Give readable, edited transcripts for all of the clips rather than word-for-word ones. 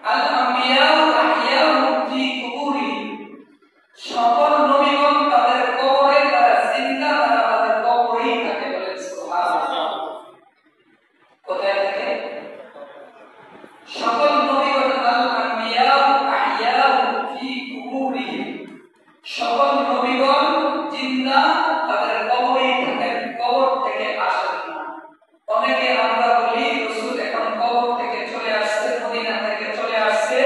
আল আম্বিয়া আহইয়াউ ফি কুবুরিহিম, সকল নবীগণ তাদের কবরে তারা জিন্দা, তারা তাদের কবরেই থাকে। বলেন সুবহানাল্লাহ। কোথায় থাকে? সকল নবীগণ আল আম্বিয়া আহইয়াউ ফি কুবুরিহিম, সকল নবীগণ জিন্দা, তাদের কবরেই থাকেন, কবর থেকে আসেন না। অনেকে আমরা বলি রাসূল এখন কবর থেকে চলে আসছে, মদিনা থেকে চলে আসছে,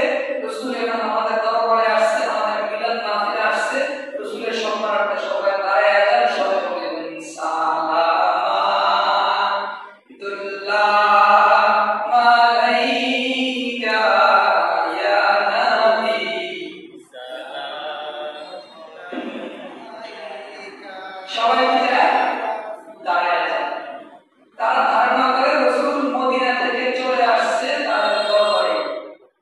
রাসূল এখন আমাদের দরবারে আসছে, আমাদের মিলাদ মাহফিলে আসছে, রাসূলের সম্মানার্থে সবাই দাঁড়ায় যান, সবাই বলেন সালামাতুল্লাহ আলাইকা ইয়া নবী, সবাই দাঁড়ায় যান। তারা ধারণা করে রাসূল মদিনা থেকে চলে আসছে তাদের দরবারে।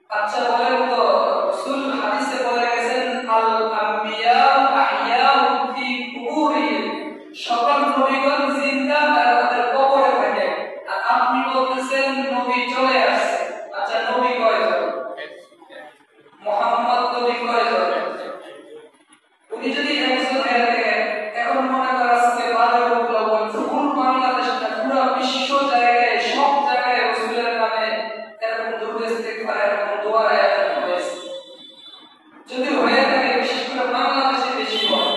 আচ্ছা বলেন তো, রাসূল হাদিসে বলে গেছেন আল আম্বিয়া আহইয়াউ ফি কুবুরিহিম, সকল নবীগণ জিন্দা, তারা তাদের কবরে থাকে। আর আপনি বলতেছেন নবী চলে আসছে। আচ্ছা নবী কয়জন? মুহাম্মদ নবী কয়জন? উনি যদি একজন হয়ে থাকেন, এখন মনে করা আজকে বারবার বলবো ফুল বাংলাদেশ না পুরো বিশ্ব জায়গায় সব জায়গায় রাসূলের নামে এরকম দুরূদ ইস্তিগফার এরকম দোয়া আয়াত হয়েছে। যদি হয়ে থাকে বিশেষ করে বাংলাদেশে বেশি হয়।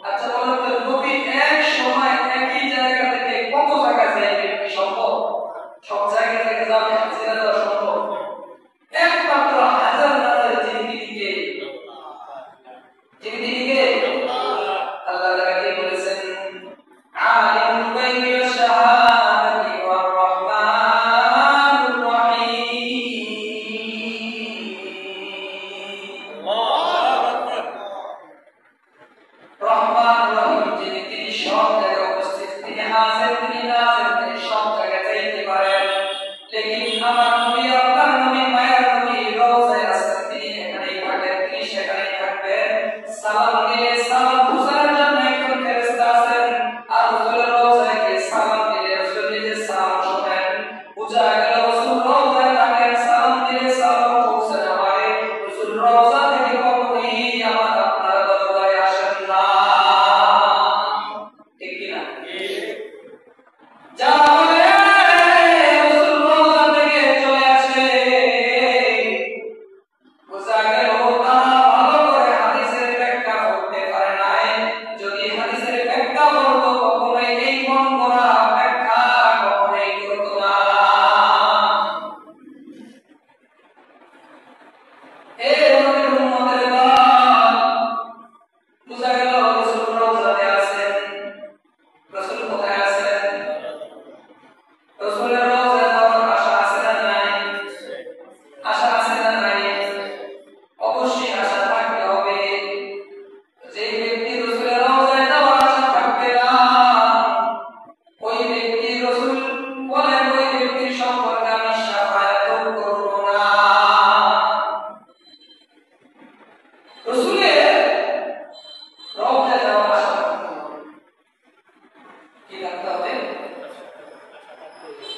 আচ্ছা বলেন তো, নবী এক সময় একই জায়গা থেকে কত জায়গায় যাইবে? কি সম্ভব? সব জায়গা থেকে যাবে হাজিরা দেওয়া সম্ভব? একমাত্র হাজার নামের জিন্দিগিকে আল্লাহ তাআলা বলেছেন আলিমুল গায়বি ওয়াশ শাহাদাতি ওয়ার রহমানুর রহিম। রহমান রহিম যিনি, তিনি সব জায়গায় উপস্থিত, তিনি হাজির, তিনি নাজির, তিনি সব জায়গায় যাইতে পারেন। লেকিন আমার নবী, আপনার নবী, মায়ের নবী রওজায় আছেন, তিনি এখানেই থাকেন, তিনি সেখানেই থাকবেন। সালাম দিলে সালাম বুঝার জন্য একজন ফেরেশতা আছেন, আর রাসূলের রওজায় গিয়ে সালাম দিলে রাসূল নিজে সালাম শোনেন। বুঝা গেল রাসূল রওজায় থাকেন, সালাম দিলে সালাম পৌঁছে না হয়। রাসূল রওজা থেকে কখনোই আমার আপনার দরবারে আসেন না। ঠিক কি না? যারা বলে রাসূল রওজা থেকে চলে আসে, বুঝা গেল তারা ভালো করে হাদিসের ব্যাখ্যা করতে পারে নাই। যদি হাদিসের ব্যাখ্যা করতো কখনোই এই মন করা ব্যাখ্যা কখনোই করতো না। হে নবীর উম্মতের দল, বুঝা গেল রাসূল রওজাতে আছেন। রাসূল কোথায় আছেন? রাসূলের রওজায় যাওয়ার আশা আছে না নাই? আশা আছে না নাই? অবশ্যই আশা থাকতে হবে। যে ব্যক্তি রাসূলের রওজায় যাওয়ার আশা থাকবে না, ওই ব্যক্তি রাসূল বলেন ওই ব্যক্তির সম্পর্কে আমি শাফায়াত করব না। রাসূলের রওজায় যাওয়ার আশা থাকতে হবে। কি থাকতে হবে?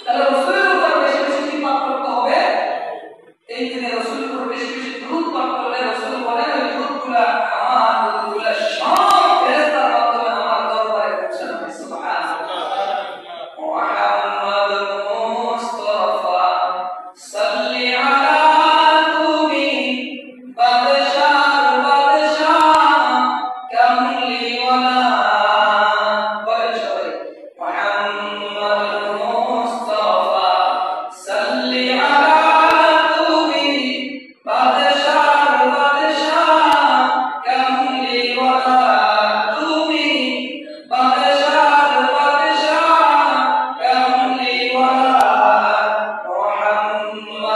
তাহলে রাসূলের উপর বেশি বেশি কি পাঠ করতে হবে? এই দিনে রাসূলের উপর বেশি বেশি দুরূদ পাঠ করলে রাসূল বলেন ওই দুরূদগুলা আমার দুরূদগুলা সব ফেরেশতার মাধ্যমে আমার দরবারে পৌঁছাবে। সুবহানাল্লাহ। মুহাম্মাদুর মুস্তাফা সাল্লি আলা তুমি বাদশার বাদশাহ কামলি ওয়ালা। বলেন সবাই মুহাম্মাদুর মুস্তাফা সাল্লি আলা তুমি বাদশার বাদশাহ কামলি ওয়ালা। তুমি বাদশার বাদশাহ কামলি ওয়ালা। মুহাম্মাদুর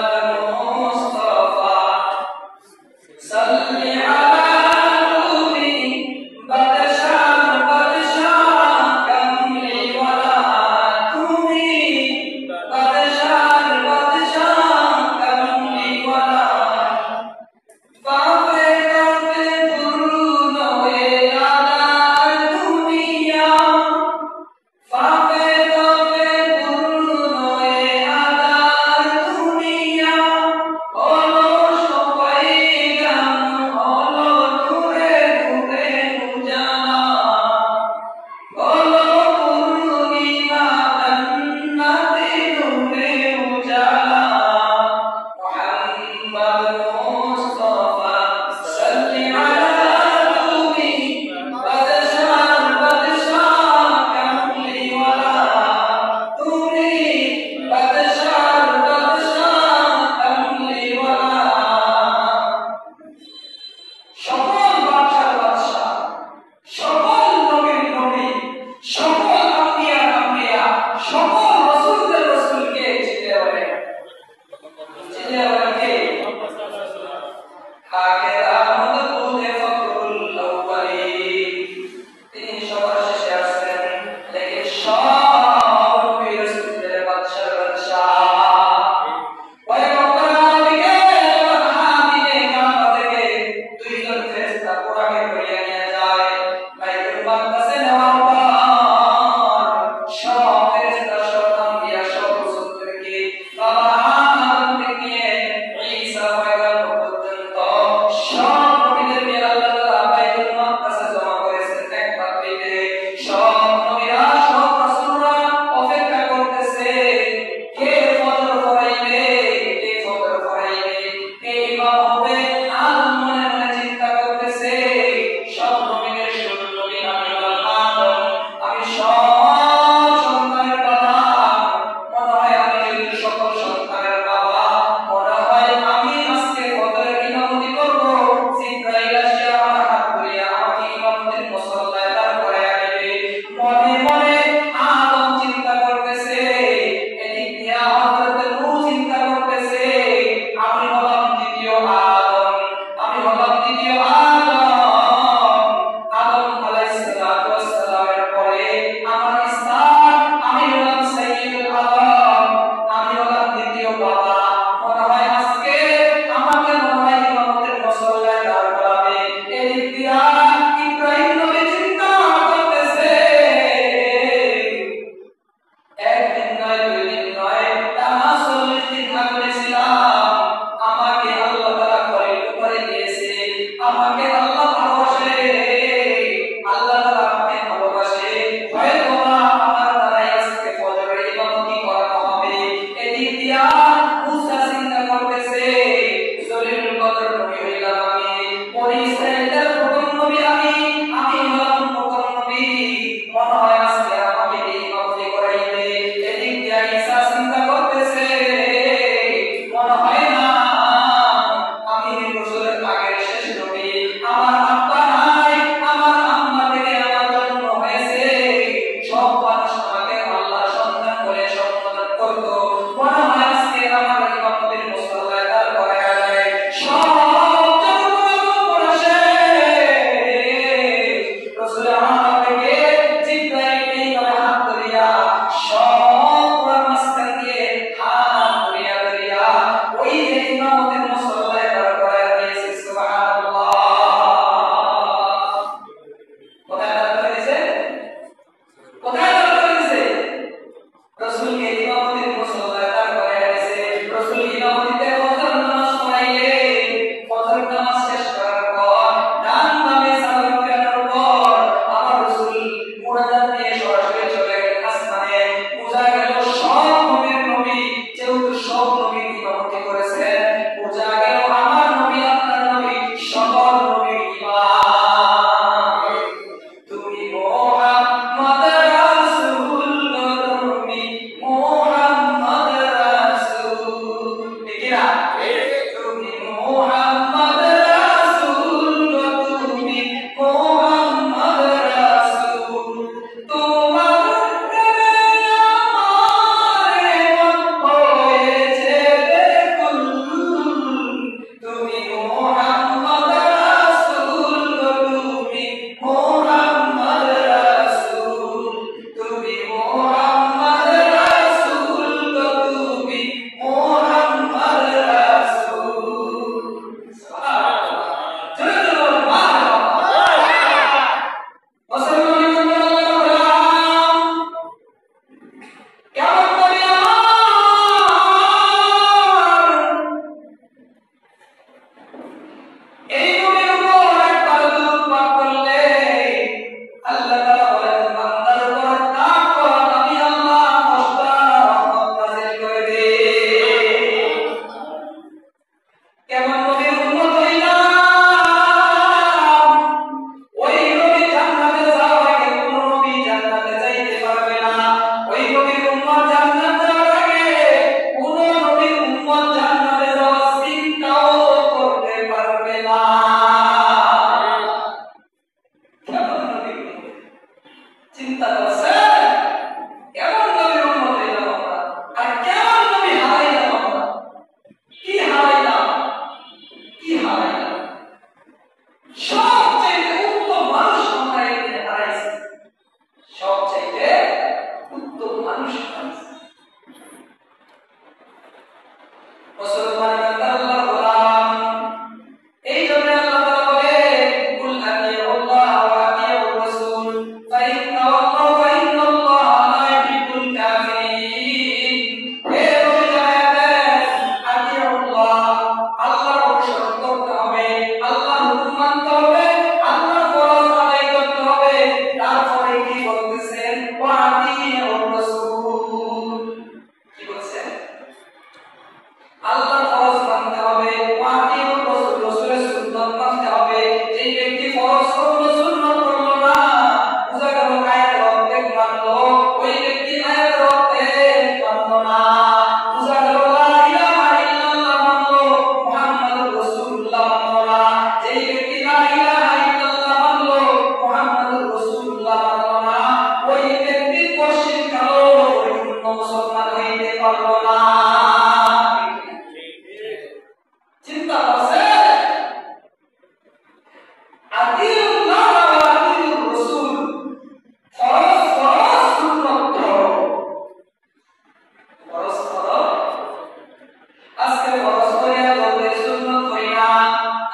আজকে ফরজ করিয়া দৌড়ে সুন্নাত করি না,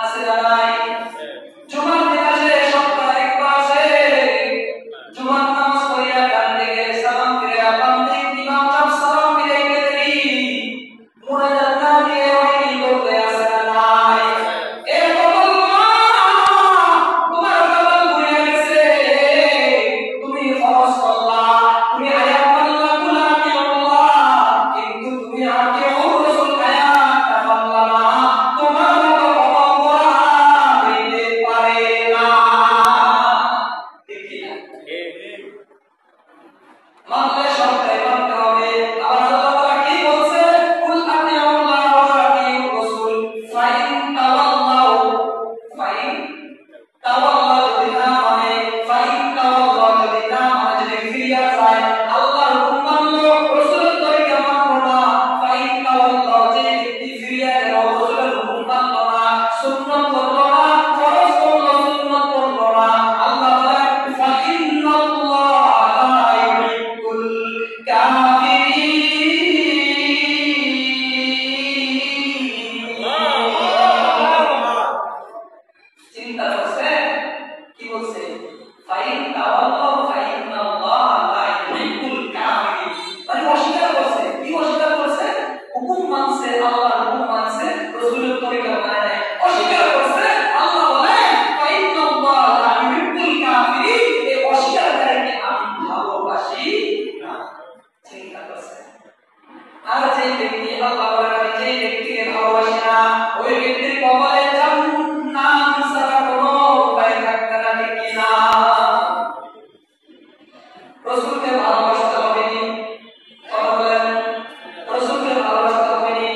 আছে না নাই? জুমার দিন আসে, সপ্তাহে একবার আসে, জুমার নামাজ পড়িয়া ডান দিকে সালাম ফিরে বাম দিক ইমাম সাহেব সালাম ফিরাইতে দেরি, মুনাজাত না দিয়ে অনেকেই দৌড়ে আছে না নাই? এ কবুল তোমার কবুল হয়ে গেছে, তুমি ফরজ করলা, তুমি আয়াত মানলা, গুলামি আল্লাহ, কিন্তু তুমি আগে রাসূল আয়াতটা মানলা না, তোমার মতো কবুল করা হইতে পারে না। ঠিক কি না? মানলে সবটাই মানতে হবে। আবার আল্লাহ কি বলছে? কুল আতিউল্লাহ ওয়া আতিউর রাসূল ফাইন তাওয়াল্লাউ, ফাইন তাওয়াল্লাহ যদি না মানে, ফাইন তাওয়াল্লাহ যদি না মানে, যদি ফিরিয়া যায় আল্লাহর হুকুম মানলো, রাসূলের তরিকা মানলো না, ফাইন তাওয়াল্লাহ যে ব্যক্তি ফিরিয়া গেল, রাসূলের হুকুম মানলো না, সুন্নাত করলো না, ফরজ করলো, সুন্নাত করলো না, আল্লাহ বলেন ফাইন্নাল্লাহা লা ইউহিব্বুল কাফিরিন। চিন্তা করছে কি বলছে? ফাইন তাওয়াল্লাহু ফাইন্নাল্লাহা লা ইউহিব্বুল কাফিরিন, মানে অস্বীকার করছে। কি অস্বীকার করছে? হুকুম মানছে, আল্লাহর হুকুম মানছে, রাসূলের তরিকা মানে নাই, অস্বীকার করছে। আল্লাহ বলেন ফাইন্নাল্লাহা লা ইউহিব্বুল কাফিরিন, এই অস্বীকারকারীকে আমি ভালোবাসি না। চিন্তা করছে। আর যে ব্যক্তি আল্লাহ বলেন আমি যে ব্যক্তিকে ভালোবাসি না, ওই ব্যক্তির কপালে জান্নাত ছাড়া কোনো উপায় থাকবে না। ঠিক কি না? রাসূলকে ভালোবাসতে হবে নি, কথা বলেন, রাসূলকে ভালোবাসতে হবে নি,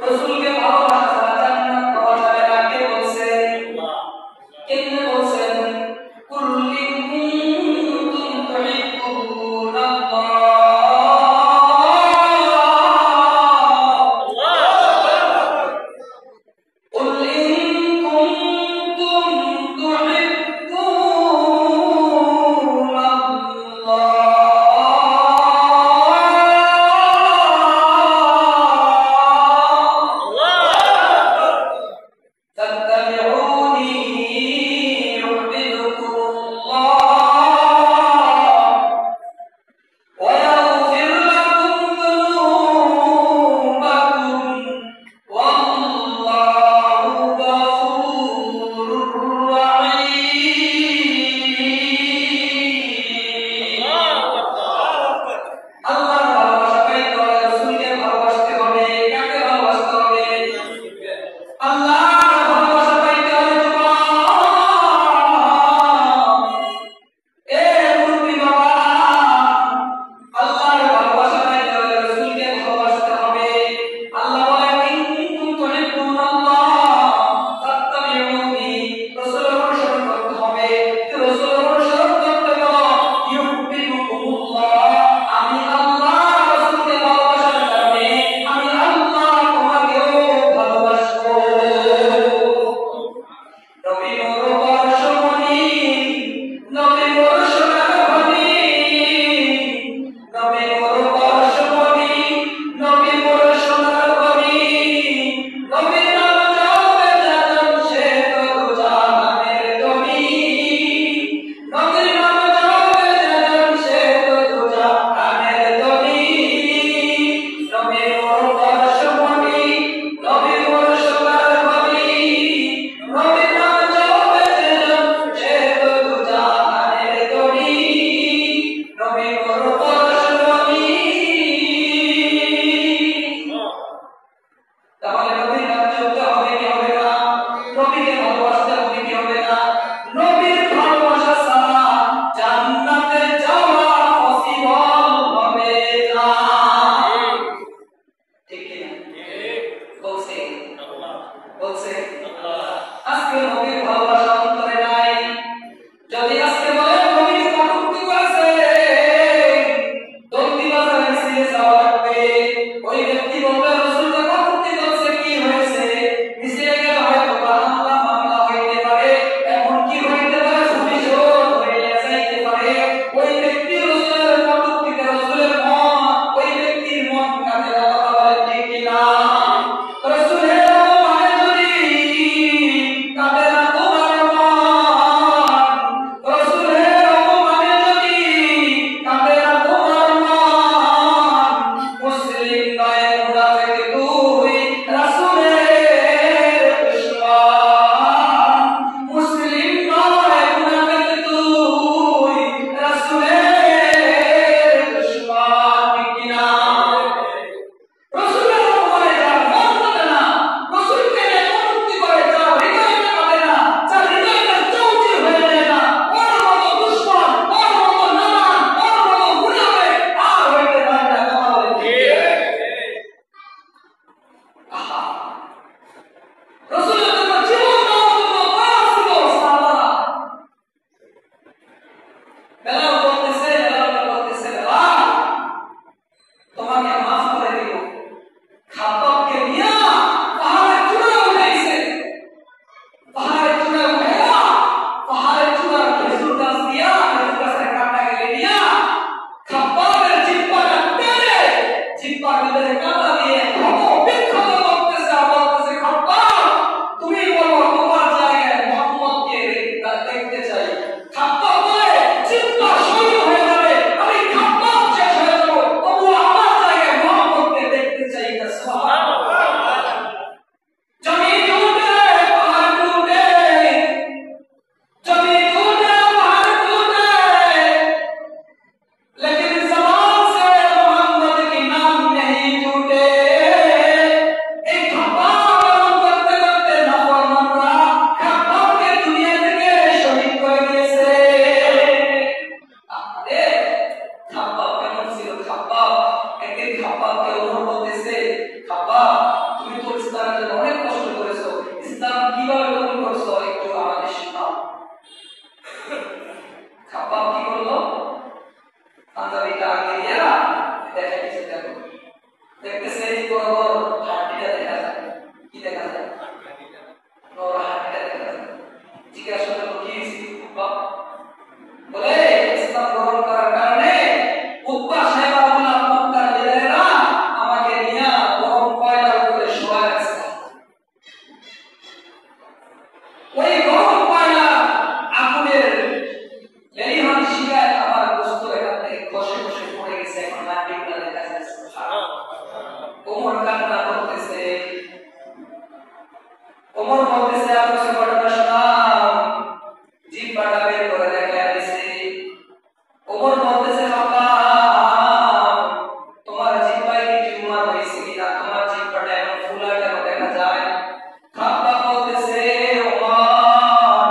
রাসূলকে ভালোবাসা ছাড়া জান্নাত পাওয়া যাবে না। কে বলছে? কেমনে বলছেন? কুল ইন কুনতুম তুহিব্বুনাল্লাহ, قل إن كنتم تحبون الله فاتبعوني يحببكم الله ويغفر لكم ذنوبكم والله غفور رحيم। আল্লাহর ভালোবাসা পাইতে হলে রাসূলকে ভালোবাসতে হবে। কাকে ভালোবাসতে হবে? আল্লাহর ভালোবাসা পাইতে হলে এ মুরব্বি বাবা, আল্লাহর ভালোবাসা পাইতে হলে রাসূলকে ভালোবাসতে হবে। আল্লাহ বলেন ইন কুনতুম তুহিব্বুনাল্লাহ ফাত্তাবিউনি, রাসূলের অনুসরণ করতে হবে। রাসূলের অনুসরণ করতে গেলে ইউহিব্বুকুমুল্লাহ, আমি আল্লাহ রাসূলকে ভালোবাসার কারণে আমি আল্লাহ তোমাকেও ভালোবাসবো। নবী মোর বর্ষমণি, নবী মোর সোনার খনি, নবী মোর বর্ষমণি, নবী মোর সোনার খনি, নবীর নাম জপে যাজন সে তো জাহানের ধনী, নবীর নাম জপে যাজন সে তো জাহানের ধনী, নবী মোর বর্ষমণি, নবী মোর সোনার খনি, নবীর নাম জপে যাজন সে তো জাহানের ধনী, নবী মোর বর্ষমণি। তাহলে নবীর নাম জপতে হবে কি হবে না? নবীকে ভালোবাসতে হবে কি হবে না? নবীর ভালোবাসা ছাড়া জান্নাতে যাওয়া পসিবল হবে না। ঠিক কি না? বলছে বলছে আজকে নবীর ভালোবাসা অন্তরে নাই। যদি আজকে বলেন নবীর কটূক্তি করেছে, দন্ডি বাজারে মিছিলে যাওয়া লাগবে, ওই ব্যক্তি বলবে রাসূলকে কটূক্তি করছে, কি হয়েছে? খাব্বাবকে নিয়ে পাহাড়ের চূড়ায় উঠাইছে। পাহাড়ের চূড়ায় উঠাইয়া পাহাড়ের চূড়ার খেজুর গাছ দিয়া খেজুর গাছের কাঁটা গেলে নিয়া খাব্বাবের জিহ্বাটা টেনে জিহ্বার ভিতরে কাঁটা দিয়ে বিক্ষত করতেছে আর বলতেছে, খাব্বাব তুমি বলো তোমার জায়গায় মুহাম্মদকে দেখতে চাই। খাব্বাব বলে, জিহ্বা শহীদ হয়ে যাবে, আমি খাব্বাব শেষ হয়ে যাব, তবু আমার জায়গায় মুহাম্মদকে দেখতে চাই। সুবহানাল্লাহ। জমিন উঠে পাহাড় উঠে, जमीन टूटे पहाड़ टूटे, लेकिन ज़बान से मोहम्मद की नाम नहीं टूटे। एक खब्बाब करते करते नाफरमान रहा, खब्बाब के दुनिया থেকে শহীদ করে দিয়েছে। আরে খাব্বাব কেমন ছিল? খাব্বাব একদিন খাব্বাবকে ওমর বলতেছে, খাব্বাব তুমি তো ইসলামের জন্য অনেক কষ্ট করেছো, ইসলাম কিভাবে কবুল করছো একটু আমাদের শোনাও। খাব্বাব কি করলো? পাঞ্জাবিটা আগে দিয়া দেখা গেছে, দেখো দেখতেছে এই বড় বড় হাড্ডিটা দেখা যায়। কি দেখা যায়? বড় হাড্ডিটা দেখা যায়। জিজ্ঞাসা করলো, কি হয়েছে খাব্বাব? বলে, ইসলাম গ্রহণ করার কারণে উতবা সাহেবা বলা মক্কার জেলেরা আমাকে নিয়ে গরম কয়লার উপরে শোয়া রাখছে। ওই গরম কয়লা আগুনের লেলিহান শিখায় আমার গোশত এখান থেকে খসে খসে পড়ে গেছে, এখন নাটিগুলো দেখা যাচ্ছে। ওমর কান্না করতেছে। ওমর বলতেছে, আপনার ঘটনা শোনাও। জিহ্বাটা বের করে দেখা দিছে। ওমর বলতেছে, খাব্বাব তোমার জিহ্বায় কি টিউমার হয়েছে কিনা? তোমার জিহ্বাটা এখন ফুলা কেন দেখা যায়? খাব্বাব বলতেছে, ওমর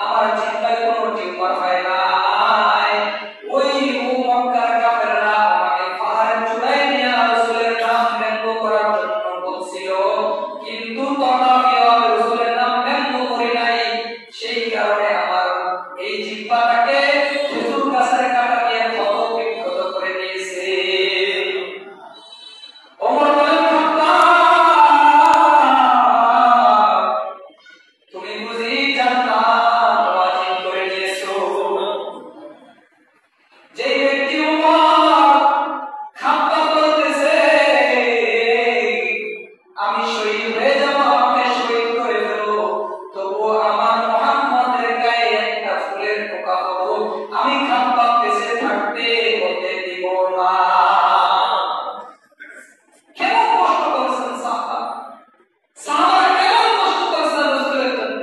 আমার জিহ্বায় কোনো টিউমার হয় নাই। ওই মক্কার কাফেররা আমাকে পাহাড়ের চূড়ায় নিয়ে রাসূলের নাম ব্যঙ্গ করার জন্য বলছিল, কিন্তু তথাপি আমি রাসূলের নাম ব্যঙ্গ করি নাই। সেই কারণে আমার এই জিহ্বাটাকে খেজুর গাছের কাঁটা দিয়ে বিক্ষত করে দিয়েছে। ওমর বলেন, খাব্বাব তুমি বুঝি জান্নাত ওয়াজিব করে দিয়েছো? যে ব্যক্তি ওমর খাব্বাব বলতেছে, আমি শহীদ হয়ে যাব, আমাকে শহীদ করে ফেলো, তবুও আমার মুহাম্মদের গায়ে একটা ফুলের পোকা পড়ুক, আমি খাব্বাব বেঁচে থাকতে হতে দিব না। কেমন কষ্ট করেছেন সাহাবা? সাহাবারা কেমন কষ্ট করেছেন রাসূলের জন্য?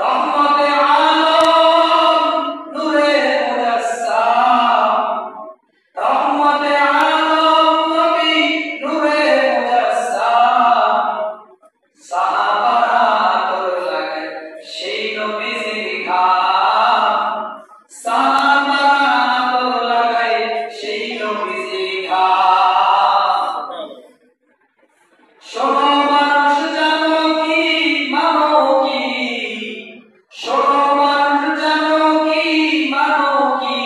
রহমতে আলম নূরে মুজাসসাম, রহমতে আলম নবী নূরে মুজাসসাম, সাহাবারা তোর লাগে সেই নবীজির ঘাম, সাহাবারা তোর লাগায় সেই নবীজির ঘাম। শোনো মানুষ জানো কি মানো কি, শোনো মানুষ জানো কি মানো কি,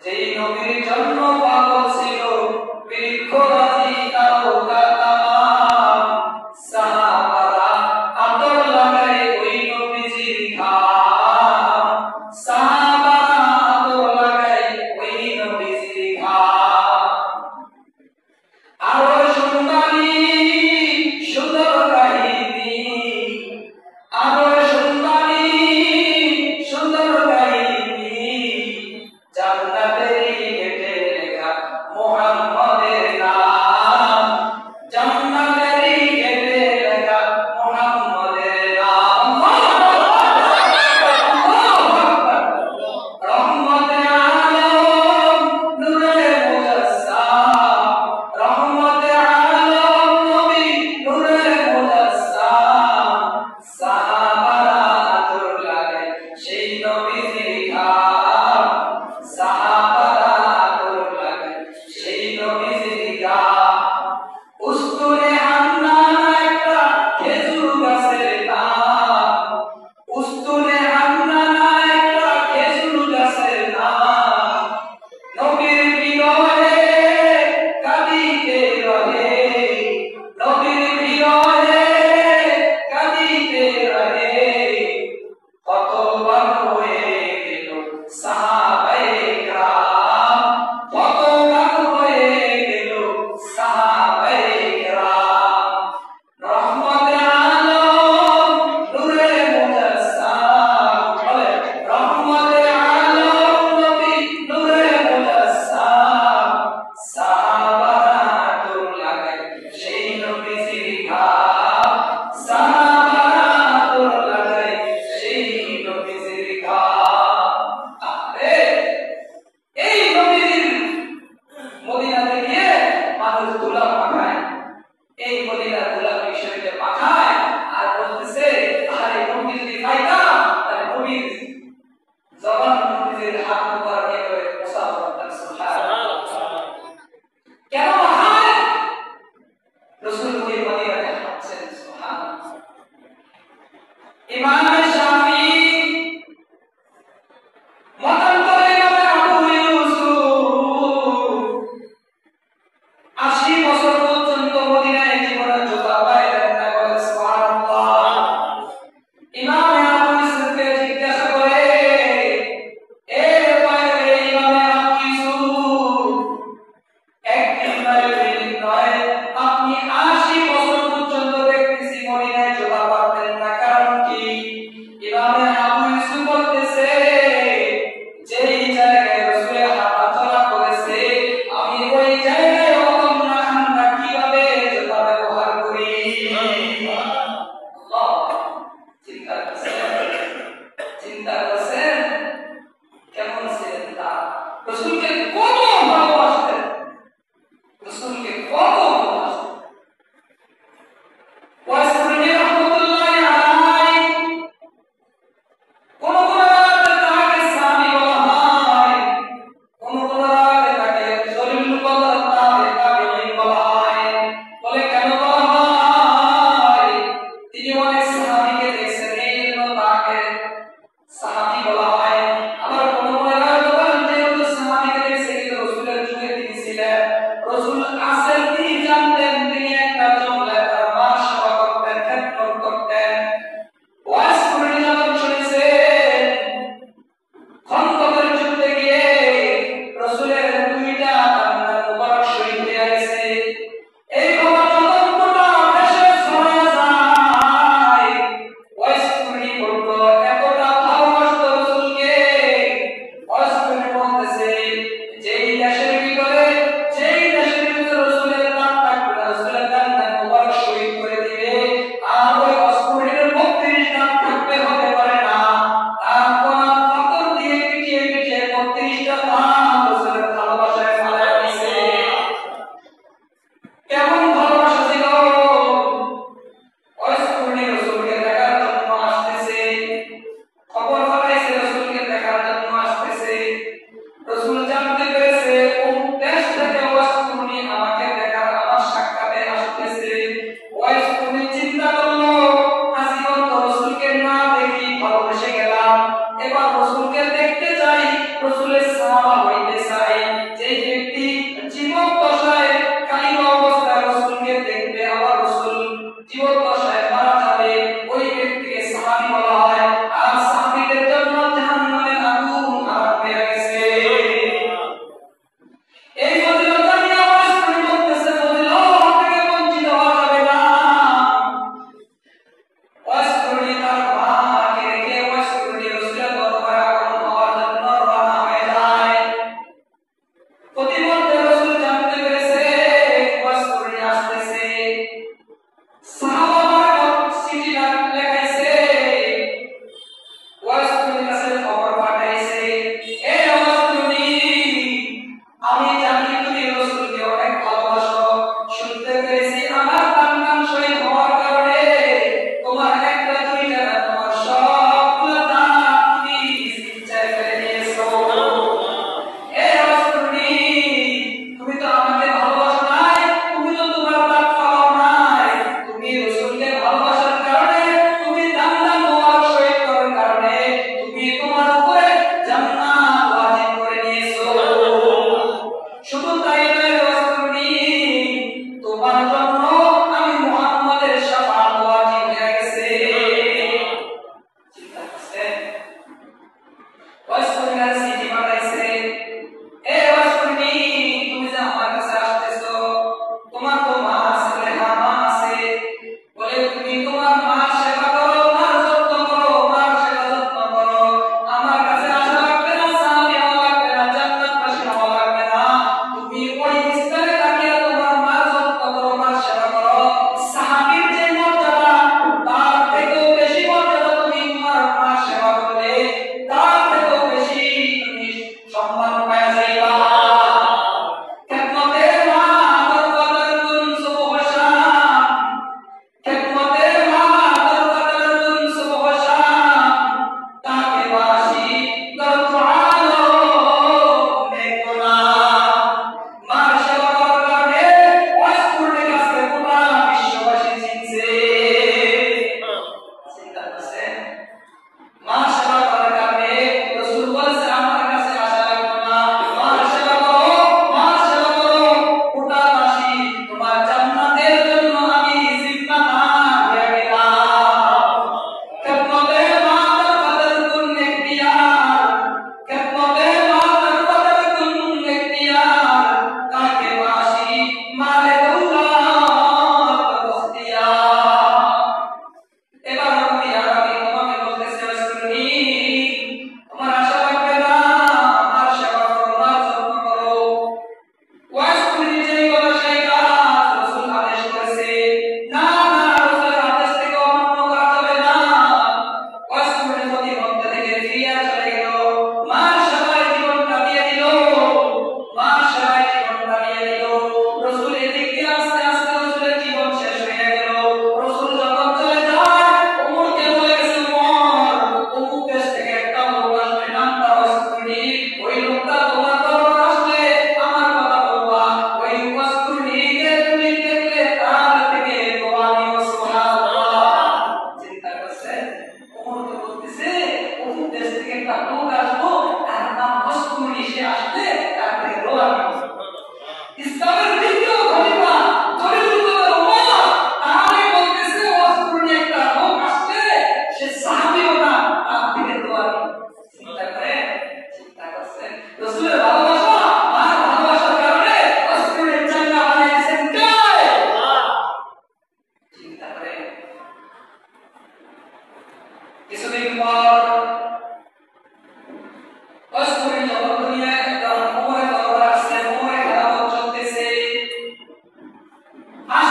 যেই নবীর জন্য পাগল ছিল বৃক্ষরাজি তারকা তামাম, সাহাবারা আতর লাগায় ওই নবীজির ঘাম, সাহাবারা আতর লাগায় ওই নবীজির ঘাম। আরো শুনবানি সুন্দর কাহিনী, আরো শুনবানি সুন্দর কাহিনী, জান্নাতেরই গেটে লেখা মুহাম্মদের নাম, জান্নাতেরই গেটে লেখা মুহাম্মদের নাম। রহমতে আলম নূরে মুজাসসাম, রহমতে আলম নবী নূরে মুজাসসাম, সাহাবারা তোর লাগে সেই নবীজির ঘাম, সাহাবারা তোর লাগে সেই নবীজির ঘাম। উস্তুনে হান্নান একটা খেজুর গাছের নাম, উস্তুনে হান্নান একটা খেজুর গাছের নাম, নবীর বিরহে এই মদিনার গোলাপি শরীরে পাঠায় আর বলতেছে আরে নবী যদি পাইতাম তাহলে নবীর জবান নবীর হাত মুবারক এভাবে মুসাফা করতাম। সুবহানাল্লাহ। কেন পাঠায়? রাসূল ওই মদিনাতে হাঁটছেন। সুবহানাল্লাহ। ইমাম শাফিঈ মতান্তরে ইমাম আবু ইউসুফ 80 বছর পর্যন্ত মদিনায় জীবনে জুতা পায়ে দেন না। বলে সুবহানাল্লাহ। ইমাম আবু ইউসুফকে জিজ্ঞাসা করে, এ পায়ে ইমাম আবু ইউসুফ, একদিন নয় দুই নয়, আপনি 80 বছর পর্যন্ত দেখতেছি মদিনায় জুতা পাতেন না, কারণ কি? ইমাম আবু ইউসুফ বলতেছে, যেই জায়গায় রাসূল হাঁটাচলা করেছে আমি ওই জায়গায় অদম না আমরা কিভাবে জুতা ব্যবহার করি। আল্লাহ, চিন্তা করছেন কেমন ছিলেন তা? রাসূলকে কত ভালোবাসতেন, রাসূলকে কত ভালোবাসতেন। ওয়াসকুরনি রাহমাতুল্লাহি আলাইহি কোন কোন রাতে তাকে সাহাবী বলা হয়, কোন কোন রাতে তাকে জলিল কদর তাবেঈন বলা হয়। বলে কেন বলা হয়? তিনি অনেক সাহাবীকে দেখছেন, এই জন্য তাকে সাহাবী বলা হয়। আবার কোন কোন রাতে বলেন যেহেতু সাহাবীকে দেখছে কিন্তু রাসূলের যুগে তিনি ছিলেন, রাসূল আসেন, তিনি জানতেন, তিনি একটা জঙ্গলে তার মা সেবা করতেন, খেদমত করতেন। ওয়াজ করে নিলাম শুনেছেন খন্দকের যুদ্ধে গিয়ে রাসূলের দুইটা কান্নার মুবারক শহীদ হয়ে গেছে। এই খবর যখন গোটা দেশে ছড়িয়ে যায়, ওয়াজ করে বলতো এতটা ভালোবাসতো রাসূলকে। ওয়াজ করে বলতেছে যেই দেশের ভিতরে রাসূলের নাম থাকবে, রাসূলের কান্নার মুবারক শহীদ করে দিবে, আর ওই অস্কুরের 32 নাম থাকবে হতে পারে না, তার কোন পাথর দিয়ে পিটিয়ে পিটিয়ে 32টা নাম রাসূলের ভালোবাসায় ফালায় দিয়েছে। কেমন ভালোবাসা ছিল! অস্কুরে রাসূলকে দেখার জন্য আসতেছে, খবর পাঠাইছে রাসূলকে দেখার জন্য আসতেছে। রাসূল জানতে পেরেছে অমুক দেশ থেকে ওয়াসকুরনি আমাকে দেখার, আমার সাক্ষাতে আসতেছে। ওয়াসকুরনি চিন্তা করলো আজীবন তো রাসূলকে না দেখি ভালোবেসে গেলাম, এবার রাসূলকে দেখতে চাই, রাসূলের সাহাবা হইতে চাই। যে ব্যক্তি জীবন দশায় কালিমা অবস্থায় রাসূল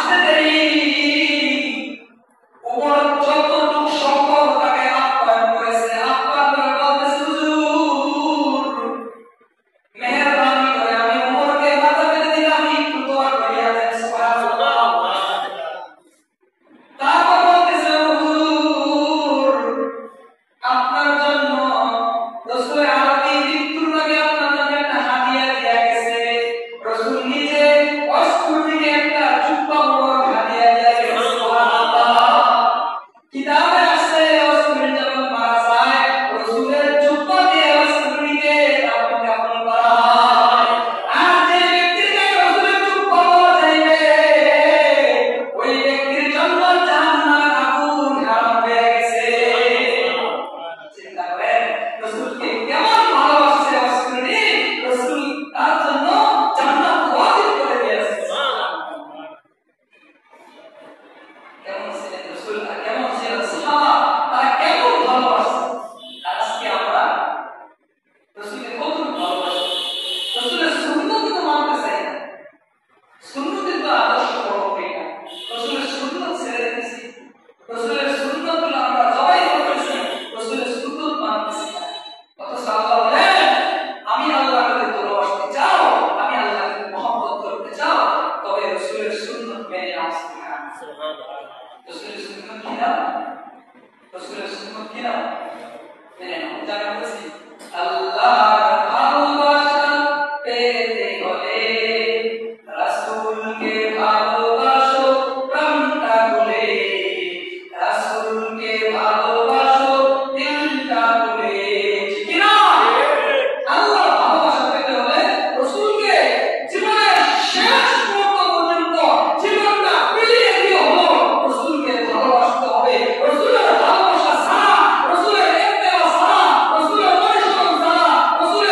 আসতে দেরি ওমর যতটুকু সম্ভব তাকে আপ্যায়ন করেছে, আপ্যায়ন করে বলতেছে হুজুর মেহেরবানি করে আমি ওমরকে মাথা পেতে দিলাম, একটু দোয়া করিয়া দেন সুবহানাল্লাহ। তারপর বলতেছে হুজুর আপনার জন্য রাসূল আরবী মৃত্যুর আগে আপনার জন্য একটা হাদিয়া দিয়া গেছে। রাসূল নিজে অস্কুর থেকে একটা জুব্বা মোবারক হাদিয়া দিয়া গেছে সুবহানাল্লাহ। কিতাবে আছে রাসূল যখন মারা যায় রাসূলের জুব্বা দিয়ে রাসূলকে দাফন করা হয়। আর যে ব্যক্তির গায়ে রাসূলের জুব্বা পাওয়া যাইবে ওই ব্যক্তির জন্য জাহান্নামের আগুন হারাম হয়ে গেছে। চিন্তা করেন রাসূলকে কেমন ভালোবাসছে রাসূলনি, রাসূল তার জন্য জান্নাত ওয়াজিব করে দিয়েছে। কেমন ছিলেন রাসূল, আর কেমন ছিলেন সাহাবা, তারা কেমন ভালোবাসে। আর আজকে আমরা রাসূলকে কতটুকু ভালোবাসি, রাসূলের সুন্নাত তো মানতে চাই না, সুন্নতের তো আদর্শ গ্রহণ করি না, রাসূলের সুন্নাত ছেড়ে দিয়েছি, রাসূলের সুন্নাতগুলো আমরা জবাই করতেছি, রাসূলের সুন্নাত মানতেছি না। অথচ আল্লাহ বলেন আমি আল্লাহকে ভালোবাসতে চাও, আমি আল্লাহকে মহব্বত করতে চাও, তবে রাসূলের সুন্নাত মেনে নাও। সুবহানাল্লাহ। রাসূলের সুন্নাত কি না, রাসূলের সুন্নাত কি না মেনে নাও। জানা বলছি আল্লাহর ভালোবাসা পেতে হলে রাসূলকে ভালোবাসো প্রাণটা খুলে, রাসূলকে ভালোবাসো দিলটা খুলে। ঠিক কি না? আল্লাহর ভালোবাসা পেতে হলে রাসূলকে জীবনের শেষ মুহূর্ত পর্যন্ত জীবনটা বিলিয়ে দিয়ে হলো রাসূলকে ভালোবাসতে হবে। রাসূলের ভালোবাসা ছাড়া, রাসূলের ইত্তেবা ছাড়া, রাসূলের অনুসরণ ছাড়া, রাসূলের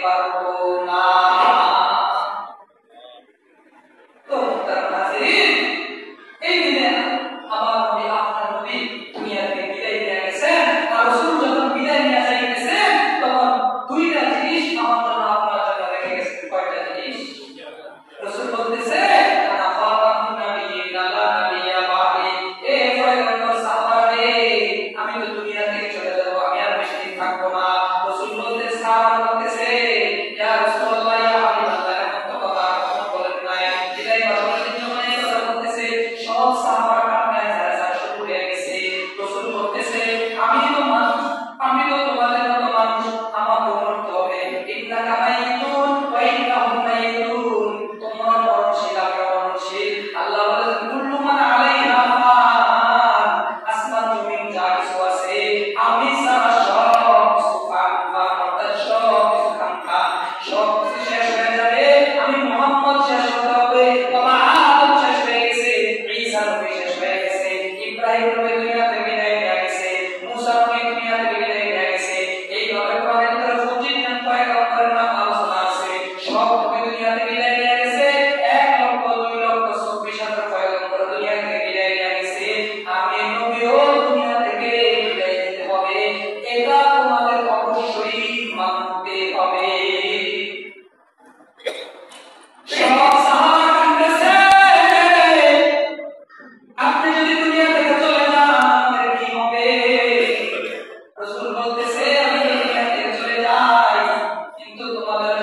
পারবো না। তো মুহতারাম, এই দিনে আমার নবী আপনার নবী দুনিয়া থেকে বিদায় নিয়ে গেছেন। আর রাসূল যখন বিদায় নিয়ে যাইতেছেন তখন দুইটা জিনিস আমার জন্য আপনার জন্য রেখে গেছেন। কয়টা জিনিস? রাসূল বলতেছে আনা ফাতাহুন নবিয়্যিন লা নাবিয়্যা বাদি। এ পয়গম্বর সাহাবারে, আমি তো দুনিয়া থেকে চলে যাব, আমি আর বেশি দিন থাকবো না। রাসূল বলতেছে, সাহাবা বলতেছে, ইয়া রাসূলুল্লাহ ইয়া হাবিবাল্লাহ, এমন তো কথা কখনো বলেন নাই। বিদায় বলার জন্য এই কথা বলতেছে। সব সাহাবারা কান্নায় ঝাড়া শুরু হয়ে গেছে। রাসূল বলতেছে, আমি তো মানুষ, আমি তো তোমাদের মতো মানুষ, আমাকে মরতে হবে। ইন্নাকা মাইতুন ওয়া ইন্নাহুম মাইতুন। তোমরা মরণশীল, আমরা মরণশীল। আল্লাহ বলেন, কুল্লু মান আলাইহা ফান। আসমান জমিন যা কিছু আছে, আমি ছাড়া সব কিছু ফান ফান, অর্থাৎ সব কিছু খান খান, সব কিছু শেষ হয়ে যাবে। আমি মুহাম্মদ শেষ হতে হবে। বাবা আদম শেষ হয়ে গেছে, ঈসা নবী শেষ হয়ে গেছে, ইব্রাহিম নবী দুনিয়া থেকে বিদায় নিয়ে গেছে, মুসা নবী দুনিয়া থেকে বিদায় নিয়ে গেছে। এইভাবে কোরআনের ভিতরে 25 জন পয়গম্বরের নাম আলোচনা আছে। সব নবী দুনিয়া থেকে বিদায় নিয়ে গেছে। 1,02,24,000 পয়গম্বর দুনিয়া থেকে বিদায় নিয়ে গেছে। আমি নবীও দুনিয়া থেকে বিদায় নিতে হবে। এটা তোমাদের অবশ্যই মানতে হবে। সব সাহাবা কাঁদতেছে, আপনি যদি দুনিয়া থেকে চলে যান আমাদের কি হবে? রাসূল বলতেছে, আমি দুনিয়া থেকে চলে যাই, কিন্তু তোমাদের